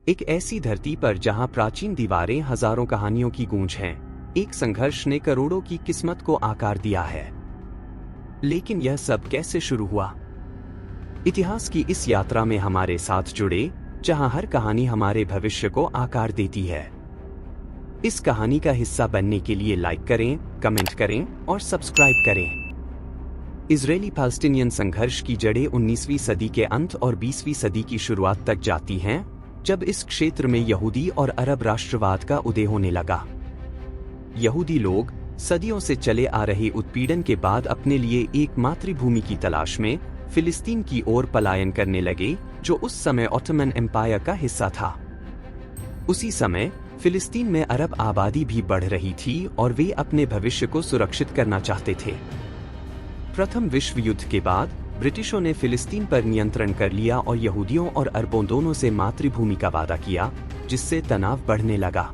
एक ऐसी धरती पर जहां प्राचीन दीवारें हजारों कहानियों की गूंज हैं, एक संघर्ष ने करोड़ों की किस्मत को आकार दिया है। लेकिन यह सब कैसे शुरू हुआ? इतिहास की इस यात्रा में हमारे साथ जुड़े, जहां हर कहानी हमारे भविष्य को आकार देती है। इस कहानी का हिस्सा बनने के लिए लाइक करें, कमेंट करें और सब्सक्राइब करें। इजरायली पैलेस्टीनियन संघर्ष की जड़ें 19वीं सदी के अंत और 20वीं सदी की शुरुआत तक जाती हैं, जब इस क्षेत्र में यहूदी और अरब राष्ट्रवाद का उदय होने लगा। यहूदी लोग सदियों से चले आ रहे उत्पीड़न के बाद अपने लिए एक मातृभूमि की तलाश में फिलिस्तीन की ओर पलायन करने लगे, जो उस समय ऑटोमन एम्पायर का हिस्सा था। उसी समय फिलिस्तीन में अरब आबादी भी बढ़ रही थी और वे अपने भविष्य को सुरक्षित करना चाहते थे। प्रथम विश्व युद्ध के बाद ब्रिटिशों ने फिलिस्तीन पर नियंत्रण कर लिया और यहूदियों और अरबों दोनों से मातृभूमि का वादा किया, जिससे तनाव बढ़ने लगा।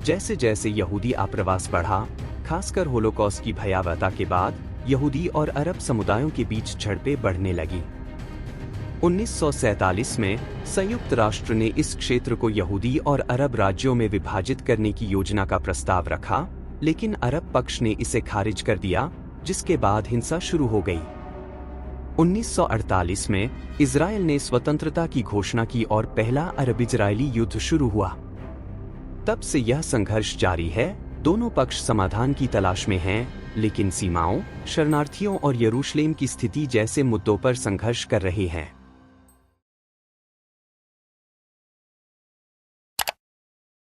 जैसे जैसे यहूदी आप्रवास बढ़ा, खासकर होलोकॉस्ट की भयावहता के बाद यहूदी और अरब समुदायों के बीच झड़पें बढ़ने लगी। 1947 में संयुक्त राष्ट्र ने इस क्षेत्र को यहूदी और अरब राज्यों में विभाजित करने की योजना का प्रस्ताव रखा, लेकिन अरब पक्ष ने इसे खारिज कर दिया, जिसके बाद हिंसा शुरू हो गई। 1948 में इजराइल ने स्वतंत्रता की घोषणा की और पहला अरब-इजरायली युद्ध शुरू हुआ। तब से यह संघर्ष जारी है। दोनों पक्ष समाधान की तलाश में हैं, लेकिन सीमाओं, शरणार्थियों और यरूशलेम की स्थिति जैसे मुद्दों पर संघर्ष कर रहे हैं।